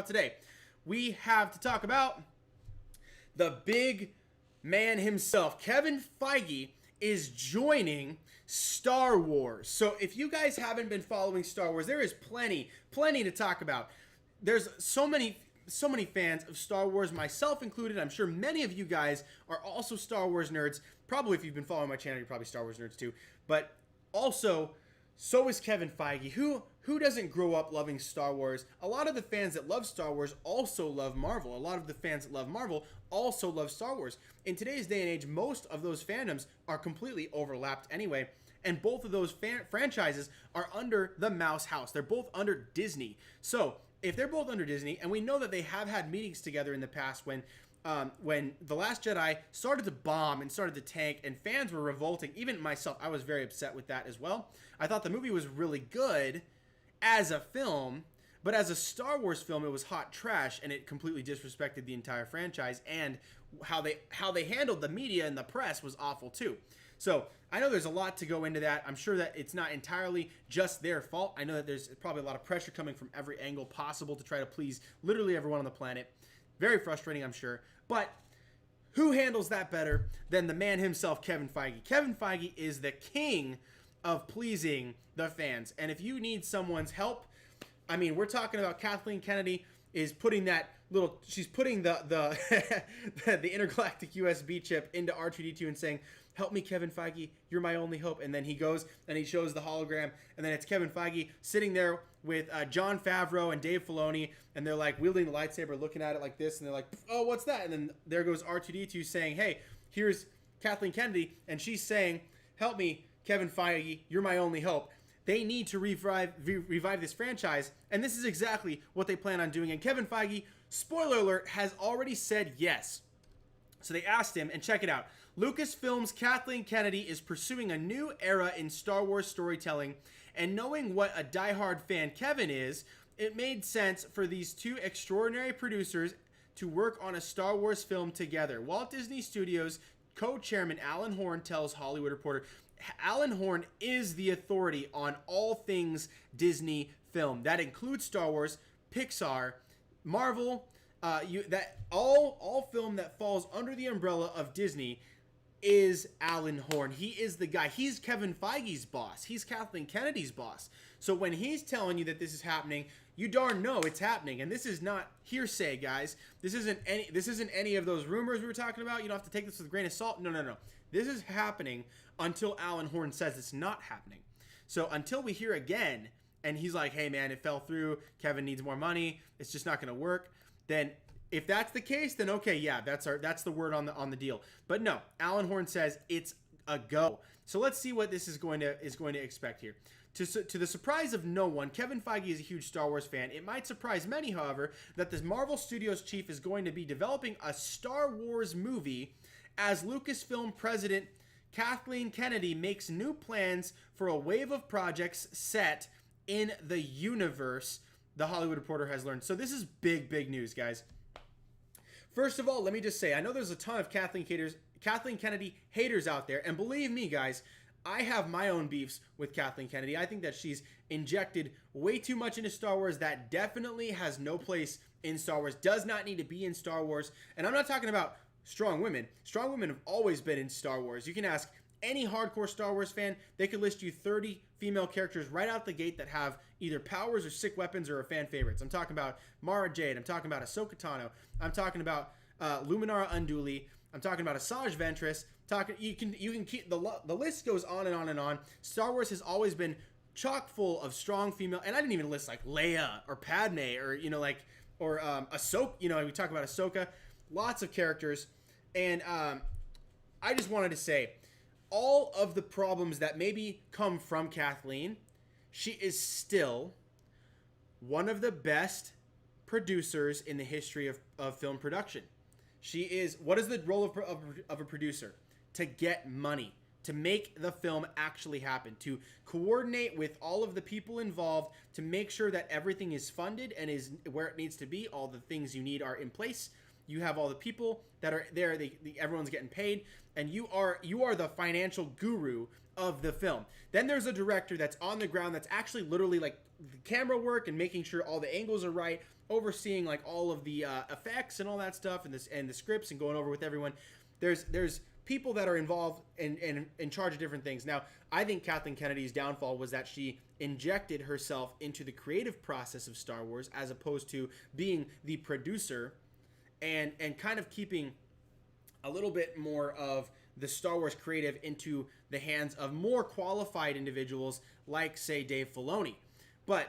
about today? We have to talk about the big man himself. Kevin Feige is joining Star Wars. So if you guys haven't been following Star Wars, there is plenty to talk about. There's so many fans of Star Wars, myself included. I'm sure many of you guys are also Star Wars nerds. Probably if you've been following my channel, you're probably Star Wars nerds too. But also, so is Kevin Feige. Who doesn't grow up loving Star Wars? A lot of the fans that love Star Wars also love Marvel. A lot of the fans that love Marvel also love Star Wars. In today's day and age, most of those fandoms are completely overlapped anyway. And both of those franchises are under the Mouse House. They're both under Disney. So if they're both under Disney, and we know that they have had meetings together in the past when The Last Jedi started to bomb and started to tank and fans were revolting, even myself, I was very upset with that as well. I thought the movie was really good as a film, but as a Star Wars film, it was hot trash, and it completely disrespected the entire franchise, and how they handled the media and the press was awful too. So I know there's a lot to go into that. I'm sure that it's not entirely just their fault. I know that there's probably a lot of pressure coming from every angle possible to try to please literally everyone on the planet. Very frustrating, I'm sure. But who handles that better than the man himself, Kevin Feige? Kevin Feige is the king of pleasing the fans. And if you need someone's help, I mean, we're talking about Kathleen Kennedy is putting that little, she's putting the the intergalactic USB chip into R2-D2 and saying, help me, Kevin Feige, you're my only hope. And then he goes and he shows the hologram, and then it's Kevin Feige sitting there with Jon Favreau and Dave Filoni, and they're like wielding the lightsaber, looking at it like this, and they're like, oh, what's that? And then there goes R2-D2 saying, hey, here's Kathleen Kennedy, and she's saying, help me, Kevin Feige, you're my only hope. They need to revive this franchise, and this is exactly what they plan on doing. And Kevin Feige, spoiler alert, has already said yes. So they asked him, and check it out. Lucasfilm's Kathleen Kennedy is pursuing a new era in Star Wars storytelling, and knowing what a diehard fan Kevin is, it made sense for these two extraordinary producers to work on a Star Wars film together. Walt Disney Studios co-chairman Alan Horn tells Hollywood Reporter, Alan Horn is the authority on all things Disney film. That includes Star Wars, Pixar, Marvel, all film that falls under the umbrella of Disney is Alan Horn. He is the guy. He's Kevin Feige's boss. He's Kathleen Kennedy's boss. So when he's telling you that this is happening, you darn know it's happening. And this is not hearsay, guys. This isn't any of those rumors we were talking about. You don't have to take this with a grain of salt. No. This is happening until Alan Horn says it's not happening. So until we hear again, and he's like, hey man, it fell through, Kevin needs more money, it's just not going to work, then if that's the case, then okay, yeah, that's the word on the deal. But no, Alan Horn says it's a go. So let's see what this is going to expect here. To the surprise of no one, Kevin Feige is a huge Star Wars fan. It might surprise many, however, that the Marvel Studios chief is going to be developing a Star Wars movie as Lucasfilm president Kathleen Kennedy makes new plans for a wave of projects set in the universe, The Hollywood Reporter has learned. So this is big news, guys. First of all, let me just say, I know there's a ton of Kathleen Kennedy haters out there, and believe me, guys, I have my own beefs with Kathleen Kennedy. I think that she's injected way too much into Star Wars. That definitely has no place in Star Wars, does not need to be in Star Wars. And I'm not talking about strong women. Strong women have always been in Star Wars. You can ask any hardcore Star Wars fan, they could list you 30 female characters right out the gate that have either powers or sick weapons or are fan favorites. I'm talking about Mara Jade. I'm talking about Ahsoka Tano. I'm talking about Luminara Unduli. I'm talking about Asajj Ventress. You can keep the list goes on and on and on. Star Wars has always been chock full of strong female, and I didn't even list like Leia or Padme or Ahsoka. We talk about Ahsoka. Lots of characters, and I just wanted to say, all of the problems that maybe come from Kathleen, she is still one of the best producers in the history of film production. She is, what is the role of a producer? To get money, to make the film actually happen, to coordinate with all of the people involved, to make sure that everything is funded and is where it needs to be, all the things you need are in place. You have all the people that are there. Everyone's getting paid, and you are the financial guru of the film. Then there's a director that's on the ground that's actually literally like the camera work and making sure all the angles are right, overseeing like all of the effects and all that stuff, and the scripts, and going over with everyone. There's people that are involved and in charge of different things. Now, I think Kathleen Kennedy's downfall was that she injected herself into the creative process of Star Wars as opposed to being the producer and kind of keeping a little bit more of the Star Wars creative into the hands of more qualified individuals like, say, Dave Filoni. But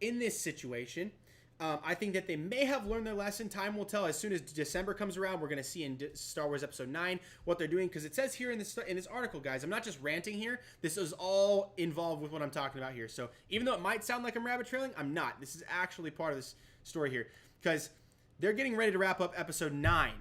in this situation, I think that they may have learned their lesson. Time will tell. As soon as December comes around, we're going to see in Star Wars Episode 9 what they're doing. Because it says here in this article, guys, I'm not just ranting here. This is all involved with what I'm talking about here. So even though it might sound like I'm rabbit trailing, I'm not. This is actually part of this story here. Because they're getting ready to wrap up Episode 9.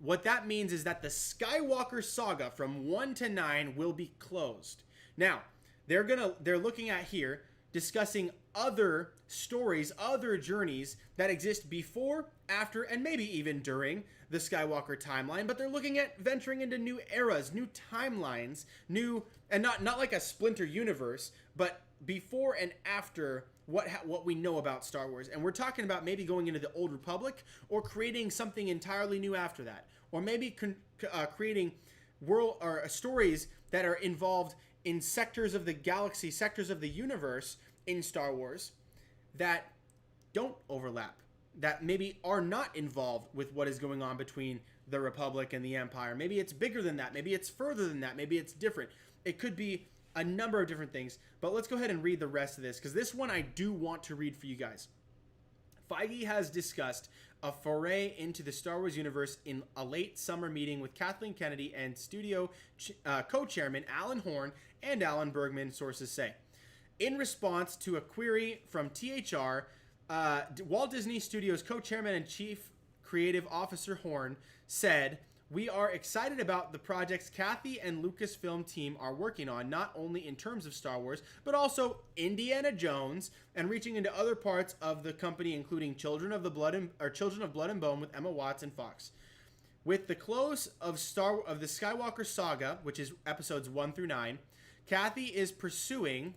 What that means is that the Skywalker saga from 1 to 9 will be closed. Now, they're looking at here discussing other stories, other journeys that exist before, after, and maybe even during the Skywalker timeline, but they're looking at venturing into new eras, new timelines, and not like a splinter universe, but before and after what we know about Star Wars. And we're talking about maybe going into the Old Republic or creating something entirely new after that, or maybe creating world or stories that are involved in sectors of the galaxy, sectors of the universe in Star Wars that don't overlap, that maybe are not involved with what is going on between the Republic and the Empire. Maybe it's bigger than that. Maybe it's further than that. Maybe it's different. It could be a number of different things. But let's go ahead and read the rest of this, because this one I do want to read for you guys. Feige has discussed a foray into the Star Wars universe in a late summer meeting with Kathleen Kennedy and studio co-chairman Alan Horn and Alan Bergman, sources say. In response to a query from THR, Walt Disney Studios co-chairman and chief creative officer Horn said, "We are excited about the projects Kathy and Lucasfilm team are working on, not only in terms of Star Wars, but also Indiana Jones and reaching into other parts of the company, including Children of Blood and Bone with Emma Watts and Fox. With the close of the Skywalker saga, which is episodes 1 through 9, Kathy is pursuing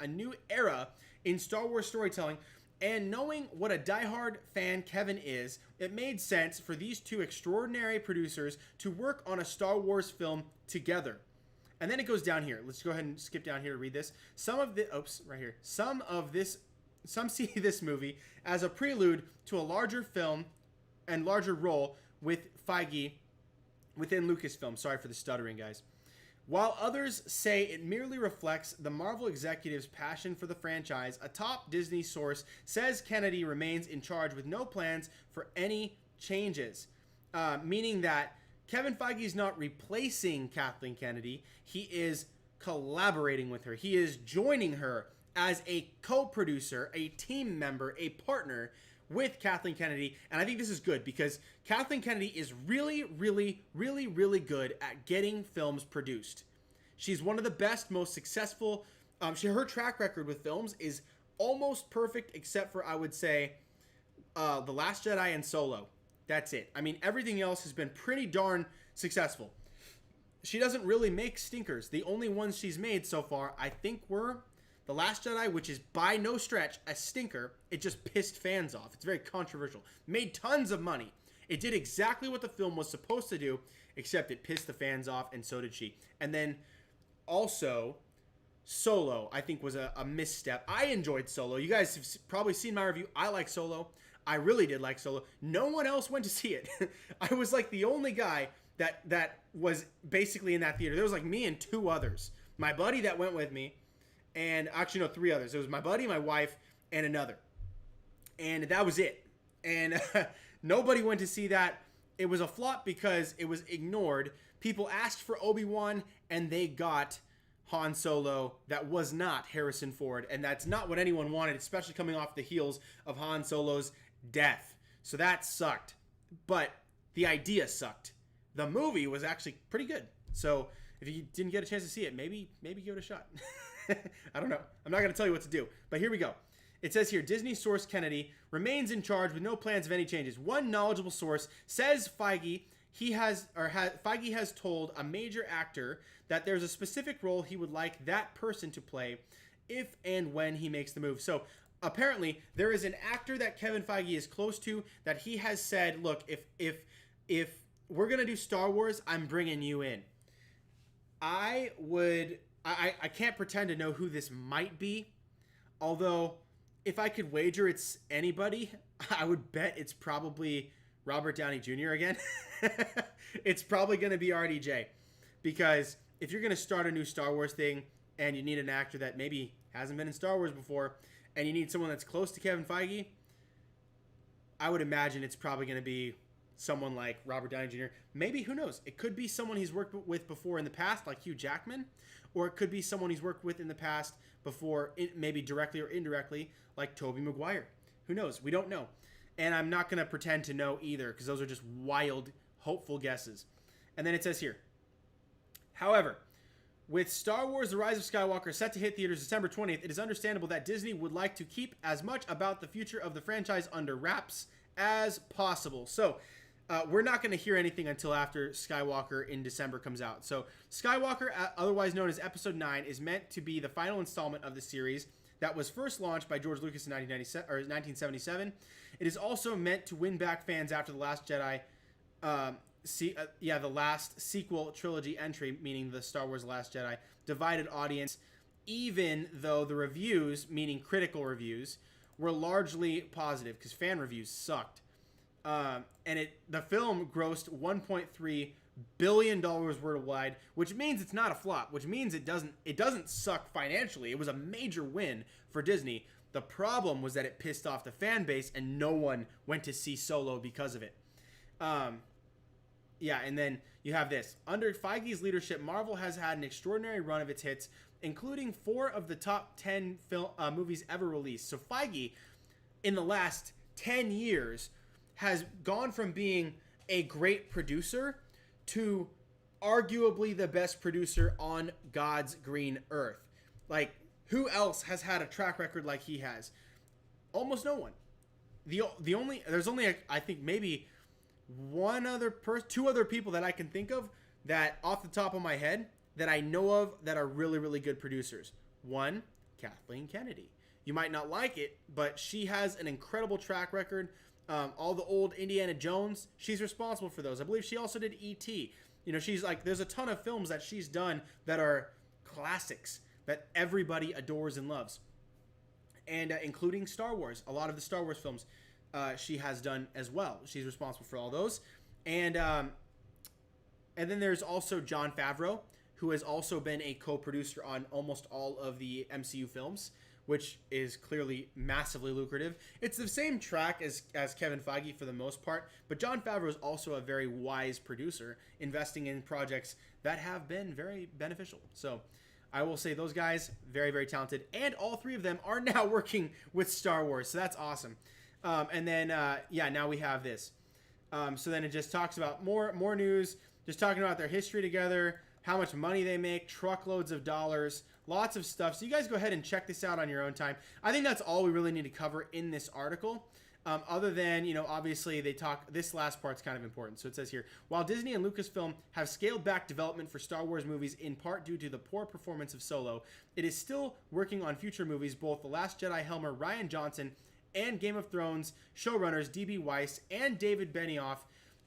a new era in Star Wars storytelling, and knowing what a diehard fan Kevin is, it made sense for these two extraordinary producers to work on a Star Wars film together." And then it goes down here. Let's go ahead and skip down here to read this. Some see this movie as a prelude to a larger film and larger role with Feige within Lucasfilm. Sorry for the stuttering, guys. While others say it merely reflects the Marvel executives' passion for the franchise, a top Disney source says Kennedy remains in charge with no plans for any changes, meaning that Kevin Feige is not replacing Kathleen Kennedy. He is collaborating with her. He is joining her as a co-producer, a team member, a partner with Kathleen Kennedy. And I think this is good because Kathleen Kennedy is really, really, really, really good at getting films produced. She's one of the best, most successful. Her track record with films is almost perfect, except for, I would say, The Last Jedi and Solo. That's it. I mean, everything else has been pretty darn successful. She doesn't really make stinkers. The only ones she's made so far, I think, were The Last Jedi, which is by no stretch a stinker. It just pissed fans off. It's very controversial. Made tons of money. It did exactly what the film was supposed to do, except it pissed the fans off, and so did she. And then also, Solo, I think, was a misstep. I enjoyed Solo. You guys have probably seen my review. I like Solo. I really did like Solo. No one else went to see it. I was like the only guy that was basically in that theater. There was like me and two others. My buddy that went with me, and actually, no, three others. It was my buddy, my wife, and another. And that was it. And nobody went to see that. It was a flop because it was ignored. People asked for Obi-Wan, and they got Han Solo that was not Harrison Ford. And that's not what anyone wanted, especially coming off the heels of Han Solo's death. So that sucked. But the idea sucked. The movie was actually pretty good. So if you didn't get a chance to see it, maybe give it a shot. I don't know. I'm not going to tell you what to do. But here we go. It says here, Disney source Kennedy remains in charge with no plans of any changes. One knowledgeable source says Feige Feige has told a major actor that there's a specific role he would like that person to play if and when he makes the move. So apparently there is an actor that Kevin Feige is close to that he has said, look, if we're going to do Star Wars, I'm bringing you in. I can't pretend to know who this might be, although if I could wager it's anybody, I would bet it's probably Robert Downey Jr. again. It's probably going to be RDJ, because if you're going to start a new Star Wars thing and you need an actor that maybe hasn't been in Star Wars before and you need someone that's close to Kevin Feige, I would imagine it's probably going to be someone like Robert Downey Jr. Maybe, who knows? It could be someone he's worked with before in the past, like Hugh Jackman, or it could be someone he's worked with in the past before, maybe directly or indirectly, like Tobey Maguire. Who knows? We don't know. And I'm not going to pretend to know either, because those are just wild, hopeful guesses. And then it says here, however, with Star Wars The Rise of Skywalker set to hit theaters December 20th, it is understandable that Disney would like to keep as much about the future of the franchise under wraps as possible. So, we're not going to hear anything until after Skywalker in December comes out. So, Skywalker, otherwise known as Episode 9, is meant to be the final installment of the series that was first launched by George Lucas in 1977. It is also meant to win back fans after The Last Jedi, the last sequel trilogy entry, meaning the Star Wars The Last Jedi, divided audience, even though the reviews, meaning critical reviews, were largely positive, because fan reviews sucked. And the film grossed $1.3 billion worldwide, which means it's not a flop, which means it doesn't suck financially. It was a major win for Disney. The problem was that it pissed off the fan base and no one went to see Solo because of it. And then you have this. Under Feige's leadership, Marvel has had an extraordinary run of its hits, including 4 of the top 10 movies ever released. So Feige, in the last 10 years, has gone from being a great producer to arguably the best producer on God's green earth. Like, who else has had a track record like he has? Almost no one. There's only I think maybe two other people that I can think of that off the top of my head that I know of that are really, really good producers. One, Kathleen Kennedy. You might not like it, but she has an incredible track record. All the old Indiana Jones, she's responsible for those. I believe she also did E.T. You know, she's like, there's a ton of films that she's done that are classics that everybody adores and loves. And including Star Wars. A lot of the Star Wars films she has done as well. She's responsible for all those. And then there's also Jon Favreau, who has also been a co-producer on almost all of the MCU films, which is clearly massively lucrative. It's the same track as Kevin Feige for the most part, but Jon Favreau is also a very wise producer, investing in projects that have been very beneficial. So I will say those guys, very, very talented, and all 3 of them are now working with Star Wars, so that's awesome. Now we have this. So then it just talks about more news, just talking about their history together, how much money they make, truckloads of dollars, lots of stuff. So you guys go ahead and check this out on your own time. I think that's all we really need to cover in this article. Other than, obviously this last part's kind of important. So it says here, while Disney and Lucasfilm have scaled back development for Star Wars movies in part due to the poor performance of Solo, it is still working on future movies. Both The Last Jedi helmer Rian Johnson and Game of Thrones showrunners D.B. Weiss and David Benioff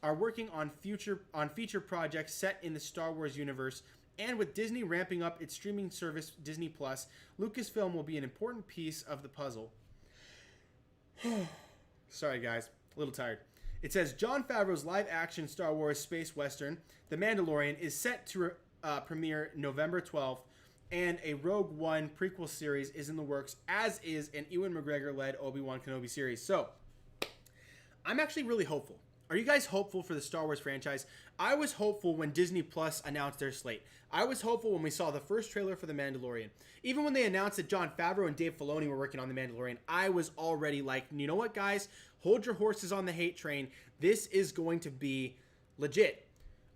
are working on feature projects set in the Star Wars universe, and with Disney ramping up its streaming service Disney Plus, Lucasfilm will be an important piece of the puzzle. Sorry guys, a little tired. It says Jon Favreau's live-action Star Wars space western, The Mandalorian, is set to premiere November 12th, and a Rogue One prequel series is in the works, as is an Ewan McGregor-led Obi-Wan Kenobi series. So, I'm actually really hopeful. Are you guys hopeful for the Star Wars franchise? I was hopeful when Disney Plus announced their slate. I was hopeful when we saw the first trailer for The Mandalorian. Even when they announced that Jon Favreau and Dave Filoni were working on The Mandalorian, I was already like, you know what, guys? Hold your horses on the hate train. This is going to be legit.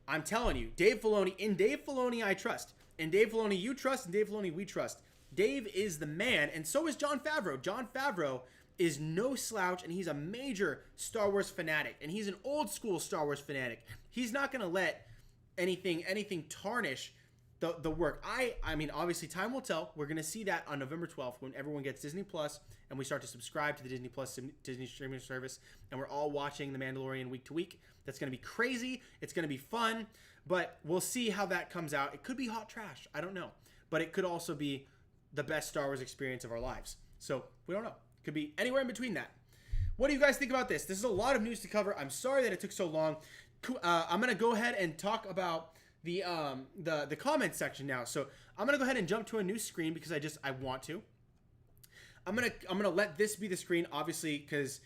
I'm telling you, Dave Filoni I trust. And Dave Filoni you trust, and Dave Filoni we trust. Dave is the man, and so is Jon Favreau. Jon Favreau is no slouch, and he's a major Star Wars fanatic, and he's an old school Star Wars fanatic. He's not going to let anything tarnish the work. I mean, obviously, time will tell. We're going to see that on November 12th when everyone gets Disney Plus and we start to subscribe to the Disney Plus Disney streaming service, and we're all watching The Mandalorian week to week. That's going to be crazy. It's going to be fun, but we'll see how that comes out. It could be hot trash. I don't know. But it could also be the best Star Wars experience of our lives. So we don't know. It could be anywhere in between that. What do you guys think about this? This is a lot of news to cover. I'm sorry that it took so long. I'm going to go ahead and talk about the comment section now. So I'm gonna go ahead and jump to a new screen because I want to. I'm gonna let this be the screen, obviously, because